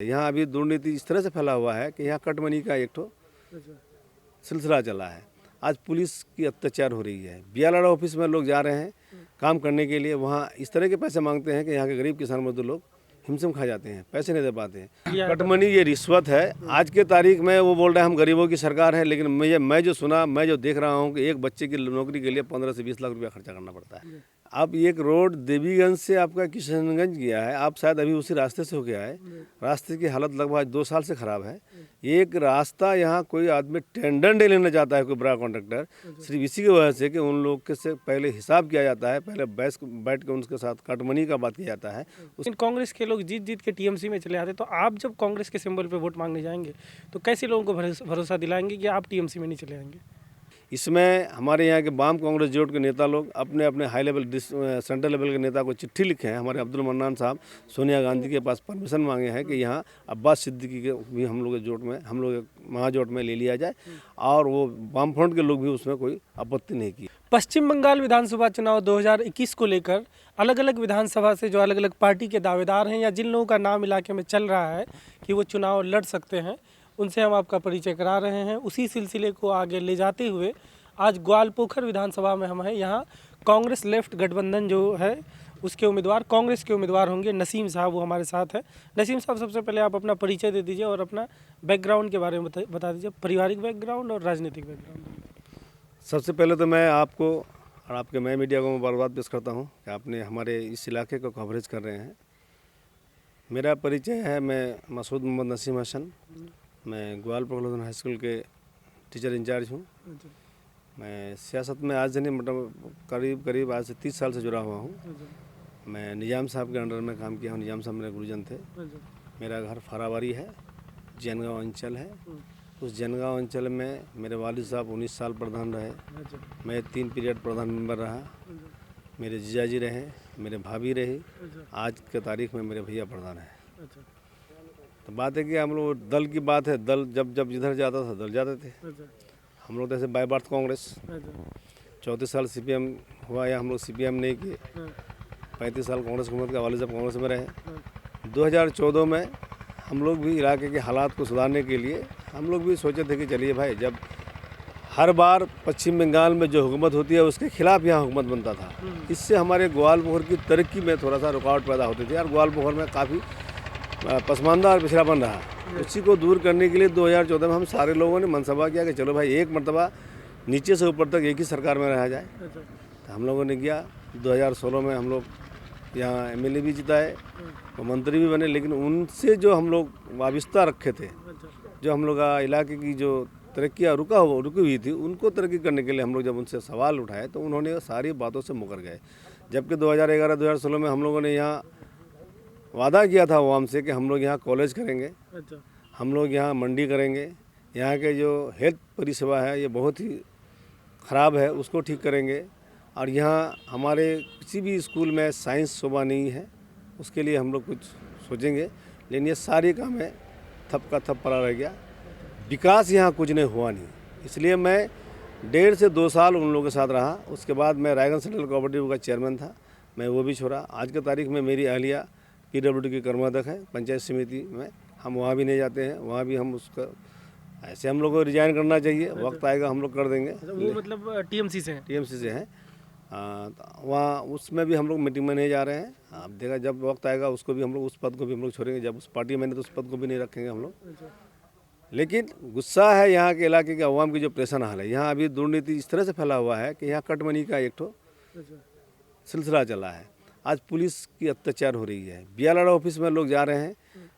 यहाँ अभी दुर्नीति इस तरह से फैला हुआ है कि यहाँ कटमनी का एक ठो सिलसिला चला है। आज पुलिस की अत्याचार हो रही है। बीएलआर ऑफिस में लोग जा रहे हैं काम करने के लिए, वहाँ इस तरह के पैसे मांगते हैं कि यहाँ के गरीब किसान मजदूर लोग हिमसम खा जाते हैं, पैसे नहीं दे पाते हैं। कटमनी ये रिश्वत है। आज के तारीख में वो बोल रहे हैं हम गरीबों की सरकार है, लेकिन मैं जो देख रहा हूँ कि एक बच्चे की नौकरी के लिए 15 से 20 लाख रुपया खर्चा करना पड़ता है। अब एक रोड देवीगंज से आपका किशनगंज गया है, आप शायद अभी उसी रास्ते से हो गया है। रास्ते की हालत लगभग 2 साल से ख़राब है। एक रास्ता यहाँ कोई आदमी टेंडर नहीं लेना चाहता है, कोई बड़ा कॉन्ट्रैक्टर, सिर्फ इसी की वजह से कि उन लोग के से पहले हिसाब किया जाता है, पहले बैठ के उनके साथ कटमनी का बात किया जाता है। कांग्रेस के लोग जीत के टीएमसी में चले आते, तो आप जब कांग्रेस के सिंबल पे वोट मांगने जाएंगे तो कैसे लोगों को भरोसा दिलाएंगे कि आप टीएमसी में नहीं चले आएंगे? इसमें हमारे यहाँ के वाम कांग्रेस जोड़ के नेता लोग अपने अपने हाई लेवल सेंट्रल लेवल के नेता को चिट्ठी लिखे हैं। हमारे अब्दुल मन्नान साहब सोनिया गांधी के पास परमिशन मांगे हैं कि यहाँ अब्बास सिद्दीकी के भी हम लोग जोड़ में, हम लोग महाजोट में ले लिया जाए, और वो वामफ्रंट के लोग भी उसमें कोई आपत्ति नहीं की। पश्चिम बंगाल विधानसभा चुनाव 2021 को लेकर अलग अलग विधानसभा से जो अलग अलग पार्टी के दावेदार हैं या जिन लोगों का नाम इलाके में चल रहा है कि वो चुनाव लड़ सकते हैं, उनसे हम आपका परिचय करा रहे हैं। उसी सिलसिले को आगे ले जाते हुए आज ग्वालपोखर विधानसभा में हम हैं। यहाँ कांग्रेस लेफ्ट गठबंधन जो है उसके उम्मीदवार, कांग्रेस के उम्मीदवार होंगे नसीम साहब, वो हमारे साथ है। नसीम साहब, सबसे पहले आप अपना परिचय दे दीजिए और अपना बैकग्राउंड के बारे में बता दीजिए, पारिवारिक बैकग्राउंड और राजनीतिक बैकग्राउंड। सबसे पहले तो मैं आपको और आपके मैं मीडिया को मुबारकबाद पेश करता हूँ कि आपने हमारे इस इलाके को कवरेज कर रहे हैं। मेरा परिचय है, मैं मसूद मोहम्मद नसीम हसन, मैं ग्वालपोखर हाई स्कूल के टीचर इंचार्ज हूँ। मैं सियासत में आज नहीं, मतलब करीब आज से 30 साल से जुड़ा हुआ हूँ। मैं निजाम साहब के अंडर में काम किया हूँ। निजाम साहब मेरे गुरुजन थे। मेरा घर फरावारी है, जैनगांव अंचल है। उस जैनगांव अंचल में मेरे वालिद साहब 19 साल प्रधान रहे। मैं 3 पीरियड प्रधान मेंबर रहा। मेरे जीजाजी रहे, मेरे भाभी रही, आज के तारीख में मेरे भैया प्रधान है। तो बात है कि हम लोग दल की बात है, दल जब जिधर जाता था दल जाते थे। हम लोग जैसे बाय बर्थ कांग्रेस, 34 साल सीपीएम हुआ या हम लोग सीपीएम नहीं किए। 35 साल कांग्रेस हुकूमत का वालिद साहब कांग्रेस में रहे। 2014 में हम लोग भी इलाके के हालात को सुधारने के लिए हम लोग भी सोचे थे कि चलिए भाई, जब हर बार पश्चिम बंगाल में जो हुकूमत होती है उसके खिलाफ यहाँ हुकूमत बनता था, इससे हमारे ग्वालपोखर की तरक्की में थोड़ा सा रुकावट पैदा होती थी और ग्वालपोखर में काफ़ी पसमानदा और पिछड़ापन रहा। उसी को दूर करने के लिए 2014 में हम सारे लोगों ने मनसबा किया कि चलो भाई, एक मरतबा नीचे से ऊपर तक एक ही सरकार में रहा जाए। तो हम लोगों ने किया। 2016 में हम लोग यहाँ एमएलए भी जिताए और मंत्री भी बने, लेकिन उनसे जो हम लोग वाबस्ता रखे थे, जो हम लोग इलाके की जो तरक्की रुकी हुई थी, उनको तरक्की करने के लिए हम लोग जब उनसे सवाल उठाए तो उन्होंने सारी बातों से मुकर गए। जबकि 2011-2016 में हम लोगों ने यहाँ वादा किया था आवाम से कि हम लोग यहाँ कॉलेज करेंगे, हम लोग यहाँ मंडी करेंगे, यहाँ के जो हेल्थ परिसेवा है ये बहुत ही ख़राब है, उसको ठीक करेंगे, और यहाँ हमारे किसी भी स्कूल में साइंस शोभा नहीं है, उसके लिए हम लोग कुछ सोचेंगे। लेकिन ये सारी काम है थप का थप पड़ा रह गया, विकास यहाँ कुछ नहीं हुआ नहीं। इसलिए मैं 1.5 से 2 साल उन लोगों के साथ रहा। उसके बाद मैं रायगंज सेंट्रल कोऑपरेटिव का चेयरमैन था, मैं वो भी छोड़ा। आज के तारीख में मेरी अहलिया पीडब्ल्यूडी की कर्माध्यक्ष है पंचायत समिति में। हम वहाँ भी नहीं जाते हैं, वहाँ भी हम उसका ऐसे हम लोग को रिजाइन करना चाहिए, वक्त आएगा हम लोग कर देंगे। वो मतलब टीएमसी से हैं? वहाँ उसमें भी हम लोग मीटिंग में नहीं जा रहे हैं। आप देखा, जब वक्त आएगा उसको भी हम लोग, उस पद को भी हम लोग छोड़ेंगे। जब उस पार्टी में तो उस पद को भी नहीं रखेंगे हम लोग। लेकिन गुस्सा है यहाँ के इलाके के अवाम की जो परेशान हाल है। यहाँ अभी दुर्नीति इस तरह से फैला हुआ है कि यहाँ कटमनी का एक ठो सिलसिला चला है। आज पुलिस की अत्याचार हो रही है। बीएलआर ऑफिस में लोग जा रहे हैं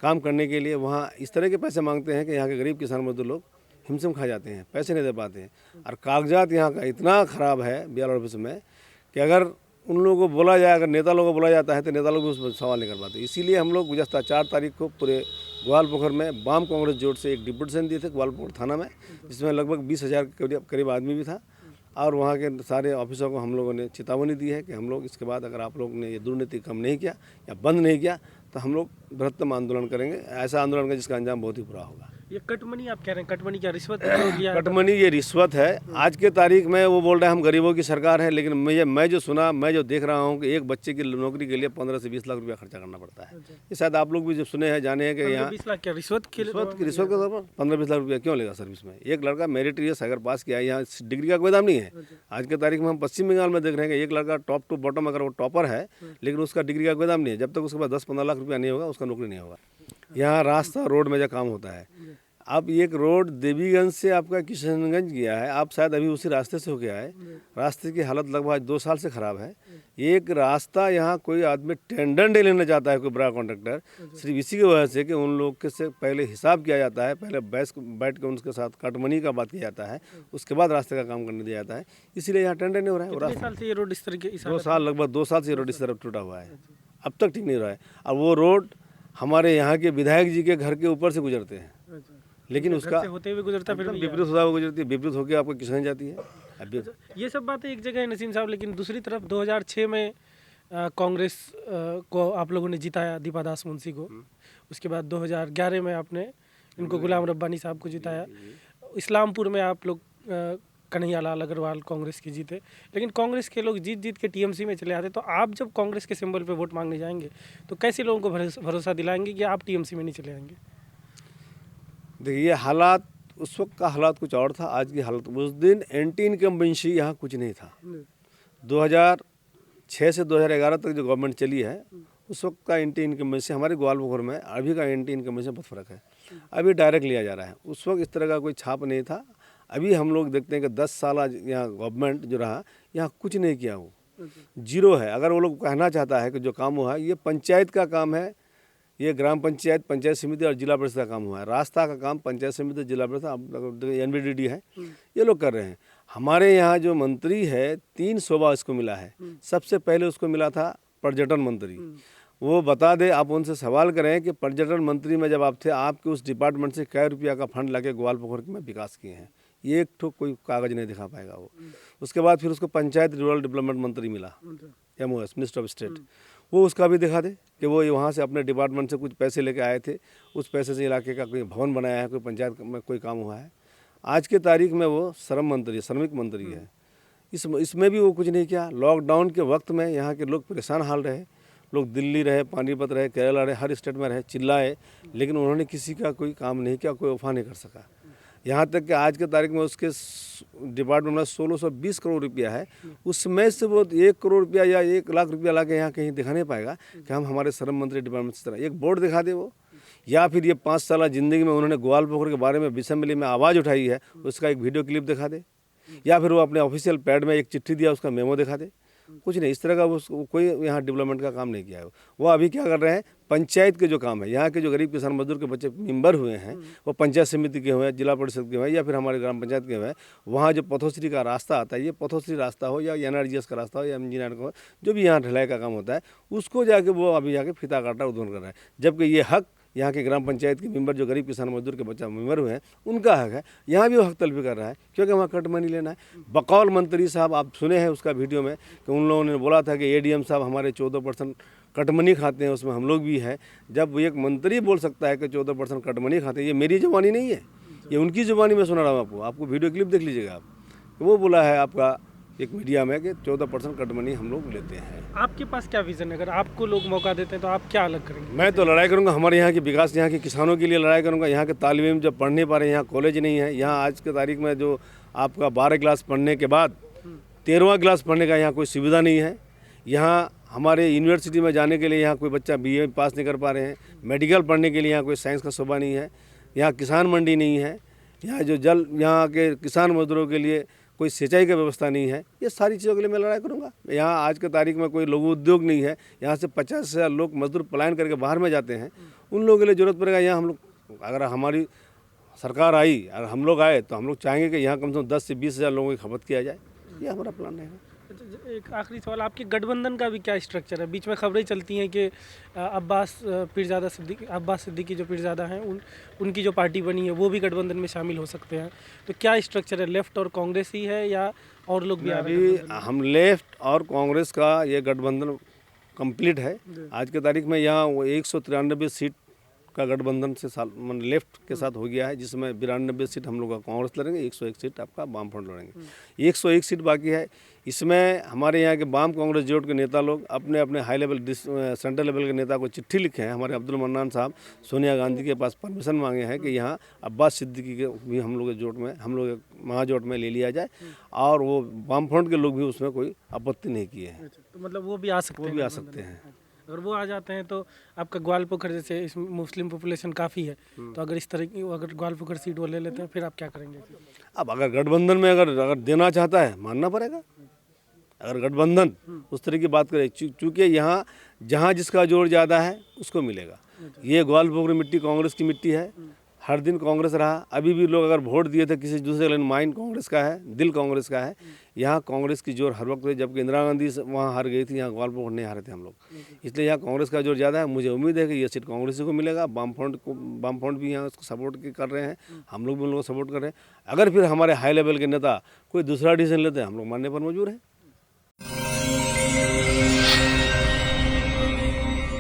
काम करने के लिए, वहाँ इस तरह के पैसे मांगते हैं कि यहाँ के गरीब किसान मजदूर लोग हिमसम खा जाते हैं, पैसे नहीं दे पाते हैं। और कागजात यहाँ का इतना ख़राब है बीएलआर ऑफिस में कि अगर उन लोगों को बोला जाए, अगर नेता लोगों को बोला जाता है तो नेता लोग भी उस पर सवाल नहीं कर पाते। इसीलिए हम लोग गुज़श्ता 4 तारीख को पूरे ग्वालपोखर में वाम कांग्रेस जोड़ से एक डिप्यूटेशन दिए थे ग्वालपोखर थाना में, जिसमें लगभग 20,000 के करीब आदमी भी था। और वहाँ के सारे ऑफिसरों को हम लोगों ने चेतावनी दी है कि हम लोग इसके बाद अगर आप लोग ने ये दुर्नीति कम नहीं किया या बंद नहीं किया तो हम लोग बृहत्तम आंदोलन करेंगे। ऐसा आंदोलन का जिसका अंजाम बहुत ही बुरा होगा। ये कटमनी आप कह रहे हैं, कटमनी क्या रिश्वत लिया? कटमनी ये रिश्वत है। आज के तारीख में वो बोल रहे हैं हम गरीबों की सरकार है, लेकिन मैं जो सुना, मैं जो देख रहा हूँ कि एक बच्चे की नौकरी के लिए 15 से 20 लाख रुपया खर्चा करना पड़ता है। ये शायद आप लोग भी जब सुने हैं, जाने हैं कि यहाँ 20 लाख क्या रिश्वत के रिश्वत के तौर पर 15-20 लाख रुपया क्यों लेगा सर्विस में? एक लड़का मेरिटरियस अगर पास किया है, यहाँ डिग्री का कोई दाम नहीं है। आज के तारीख में हम पश्चिम बंगाल में देख रहे हैं कि एक लड़का टॉप टू बॉटम अगर वो टॉपर है, लेकिन उसका डिग्री का कोई दाम नहीं है। जब तक उसके पास 10-15 लाख रुपया नहीं होगा, उसका नौकरी नहीं होगा। यहाँ रास्ता रोड में जो काम होता है, अब एक रोड देवीगंज से आपका किशनगंज गया है, आप शायद अभी उसी रास्ते से होके आए। रास्ते की हालत लगभग 2 साल से ख़राब है। एक रास्ता यहाँ कोई आदमी टेंडर नहीं लेना चाहता है, कोई बड़ा कॉन्ट्रैक्टर, सिर्फ इसी की वजह से कि उन लोग के से पहले हिसाब किया जाता है, पहले बैठ के उनके साथ कटमनी का बात किया जाता है, उसके बाद रास्ते का काम करने दिया जाता है। इसीलिए यहाँ टेंडर नहीं हो रहा है। कितने साल से ये रोड इस तरह के 2 साल, लगभग 2 साल से ये रोड इस तरफ टूटा हुआ है, अब तक ठीक नहीं रहा है। और वो रोड हमारे यहाँ के विधायक जी के घर के ऊपर से गुजरते हैं, लेकिन उसका होते हुए गुजरता फिर भी विपरीत होता हुआ गुजरती है, विपरीत होकर आपको किसान जाती है। अभी ये सब बातें एक जगह है नसीम साहब, लेकिन दूसरी तरफ 2006 में कांग्रेस को आप लोगों ने जिताया, दीपा दास मुंशी को। उसके बाद 2011 में आपने इनको गुलाम रब्बानी साहब को जिताया। इस्लामपुर में आप लोग कन्हैया लाल अग्रवाल कांग्रेस के जीते, लेकिन कांग्रेस के लोग जीत के टीएमसी में चले आते। तो आप जब कांग्रेस के सिंबल पे वोट मांगने जाएंगे तो कैसे लोगों को भरोसा दिलाएंगे कि आप टीएमसी में नहीं चले आएंगे? देखिए, हालात उस वक्त का हालात कुछ और था, आज की हालत। उस दिन एंटी इनकम्बेंसी यहाँ कुछ नहीं था। 2006 से 2011 तक जो गवर्नमेंट चली है, उस वक्त का एंटी इनकम्बेंसी हमारे ग्वालियर में, अभी का एंटी इनकम्बेंसी में बहुत फ़र्क है। अभी डायरेक्ट लिया जा रहा है, उस वक्त इस तरह का कोई छाप नहीं था। अभी हम लोग देखते हैं कि 10 साल आज यहाँ गवर्नमेंट जो रहा, यहाँ कुछ नहीं किया, वो जीरो है। अगर वो लोग कहना चाहता है कि जो काम हुआ है ये पंचायत का काम है, ये ग्राम पंचायत, पंचायत समिति और जिला परिषद का काम हुआ है। रास्ता का काम पंचायत समिति, जिला परिषद, एनबीडीडी है, ये लोग कर रहे हैं। हमारे यहाँ जो मंत्री है, 3 शोभा इसको मिला है। सबसे पहले उसको मिला था पर्यटन मंत्री। वो बता दे, आप उनसे सवाल करें कि पर्यटन मंत्री में जब आप थे, आपके उस डिपार्टमेंट से कै रुपया का फंड लाके ग्वालियर में विकास किए हैं? ये एक ठो कोई कागज़ नहीं दिखा पाएगा वो। उसके बाद फिर उसको पंचायत रूरल डेवलपमेंट मंत्री मिला, MOS, मिनिस्टर ऑफ स्टेट। वो उसका भी दिखा दे कि वो वहाँ से अपने डिपार्टमेंट से कुछ पैसे लेके आए थे, उस पैसे से इलाके का कोई भवन बनाया है, कोई पंचायत में कोई काम हुआ है। आज के तारीख में वो श्रम मंत्री, श्रमिक मंत्री है। इसमें भी वो कुछ नहीं किया। लॉकडाउन के वक्त में यहाँ के लोग परेशान हाल रहे, लोग दिल्ली रहे, पानीपत रहे, केरला रहे, हर स्टेट में रहे, चिल्लाए, लेकिन उन्होंने किसी का कोई काम नहीं किया, कोई वफा नहीं कर सका। यहाँ तक कि आज के तारीख में उसके डिपार्टमेंट में 1620 करोड़ रुपया है, उसमें से वो 1 करोड़ रुपया या 1 लाख रुपया ला के यहाँ कहीं दिखा नहीं पाएगा कि हम हमारे श्रम मंत्री डिपार्टमेंट से तरह एक बोर्ड दिखा दे वो। या फिर ये 5 साल ज़िंदगी में उन्होंने ग्वालियर के बारे में असेंबली में आवाज़ उठाई है, उसका एक वीडियो क्लिप दिखा दे। या फिर वो अपने ऑफिशियल पैड में एक चिट्ठी दिया, उसका मेमो दिखा दे। कुछ नहीं, इस तरह का वो कोई यहाँ डेवलपमेंट का काम नहीं किया है। वो अभी क्या कर रहे हैं, पंचायत के जो काम है, यहाँ के जो गरीब किसान मजदूर के बच्चे मेंबर हुए हैं, वो पंचायत समिति के हुए, जिला परिषद के हुए, या फिर हमारे ग्राम पंचायत के हुए, वहाँ जो पथोश्री का रास्ता आता है, ये पथोश्री रास्ता हो या NRGS का रास्ता हो या इंजीनियर का हो, जो भी यहाँ ढलाई का काम होता है, उसको जाके वो अभी जाके फीता काटा उद्घाटन कर रहा है। जबकि ये हक यहाँ के ग्राम पंचायत के मेंबर जो गरीब किसान मजदूर के बच्चा मेंबर हुए हैं, उनका हक है। यहाँ भी वो हक तलबी कर रहा है, क्योंकि वहाँ कट मनी लेना है। बकौल मंत्री साहब, आप सुने हैं उसका वीडियो में कि उन लोगों ने बोला था कि ADM साहब हमारे 14% कटमनी खाते हैं, उसमें हम लोग भी हैं। जब एक मंत्री बोल सकता है कि 14% कटमनी खाते हैं, ये मेरी ज़ुबानी नहीं है, ये उनकी ज़ुबानी में सुना रहा हूँ। आपको वीडियो क्लिप देख लीजिएगा आप, वो बोला है आपका एक मीडिया में कि 14% कटमनी हम लोग लेते हैं। आपके पास क्या विज़न है? अगर आपको लोग मौका देते हैं तो आप क्या अलग करेंगे? मैं तो लड़ाई करूंगा हमारे यहाँ की विकास, यहाँ के किसानों के लिए लड़ाई करूंगा। यहाँ के तालिब इल्म जब पढ़ नहीं पा रहे, यहाँ कॉलेज नहीं है। यहाँ आज के तारीख में जो आपका 12 क्लास पढ़ने के बाद 13वां क्लास पढ़ने का यहाँ कोई सुविधा नहीं है। यहाँ हमारे यूनिवर्सिटी में जाने के लिए यहाँ कोई बच्चा BA पास नहीं कर पा रहे हैं। मेडिकल पढ़ने के लिए यहाँ कोई साइंस का शोबा नहीं है। यहाँ किसान मंडी नहीं है। यहाँ जो यहाँ के किसान मजदूरों के लिए कोई सिंचाई का व्यवस्था नहीं है। ये सारी चीज़ों के लिए मैं लड़ाई करूँगा। यहाँ आज के तारीख में कोई लघु उद्योग नहीं है। यहाँ से 50,000 लोग मजदूर पलायन करके बाहर में जाते हैं, उन लोगों के लिए ज़रूरत पड़ेगा। यहाँ हम लोग, अगर हमारी सरकार आई, अगर हम लोग आए, तो हम लोग चाहेंगे कि यहाँ कम से कम 10 से 20,000 लोगों की खपत किया जाए। ये हमारा प्लान है। एक आखिरी सवाल, आपके गठबंधन का भी क्या स्ट्रक्चर है? बीच में खबरें चलती हैं कि अब्बास सिद्दीकी जो पीरज़ादा हैं, उनकी जो पार्टी बनी है वो भी गठबंधन में शामिल हो सकते हैं। तो क्या स्ट्रक्चर है? लेफ्ट और कांग्रेस ही है या और लोग भी? अभी हम लेफ्ट और कांग्रेस का ये गठबंधन कंप्लीट है। आज के तारीख में यहाँ 193 सीट का गठबंधन से लेफ्ट के साथ हो गया है, जिसमें 92 सीट हम लोग का कांग्रेस लड़ेंगे, 101 सीट आपका वाम फ्रंट लड़ेंगे। 101 सीट बाकी है। इसमें हमारे यहाँ के वाम कांग्रेस जोड़ के नेता लोग अपने अपने हाई लेवल सेंट्रल लेवल के नेता को चिट्ठी लिखे हैं। हमारे अब्दुल मन्नान साहब सोनिया गांधी के पास परमिशन मांगे हैं कि यहाँ अब्बास सिद्दीकी के भी हम लोग के जोड़ में, हम लोग महाजोट में ले लिया जाए, और वो वाम फ्रंट के लोग भी उसमें कोई आपत्ति नहीं किए हैं। तो मतलब वो भी आ सकते वो हैं भी आ सकते हैं। अगर वो आ जाते हैं तो आपका ग्वालपोखर, जैसे इस मुस्लिम पॉपुलेशन काफ़ी है, तो अगर इस तरह की अगर ग्वालपोखर सीट वो ले लेते हैं, फिर आप क्या करेंगे? अब अगर गठबंधन में अगर देना चाहता है, मानना पड़ेगा। अगर गठबंधन उस तरह की बात करे, चूँकि यहाँ जहाँ जिसका जोर ज़्यादा है उसको मिलेगा। ये ग्वालपोखर मिट्टी कांग्रेस की मिट्टी है, हर दिन कांग्रेस रहा। अभी भी लोग अगर वोट दिए थे किसी दूसरे, लेकिन माइंड कांग्रेस का है, दिल कांग्रेस का है। यहाँ कांग्रेस की जोर हर वक्त है, जबकि इंदिरा गांधी वहाँ हार गई थी, यहाँ ग्वालपोखर नहीं हारे थे हम लोग। इसलिए यहाँ कांग्रेस का जोर ज़्यादा है। मुझे उम्मीद है कि ये सीट कांग्रेस को मिलेगा। वाम फ्रंट भी यहाँ उसको सपोर्ट कर रहे हैं, हम लोग भी उन लोगों को सपोर्ट कर रहे हैं। अगर फिर हमारे हाई लेवल के नेता कोई दूसरा डिसीजन लेते हैं, हम लोग मानने पर मजबूर हैं।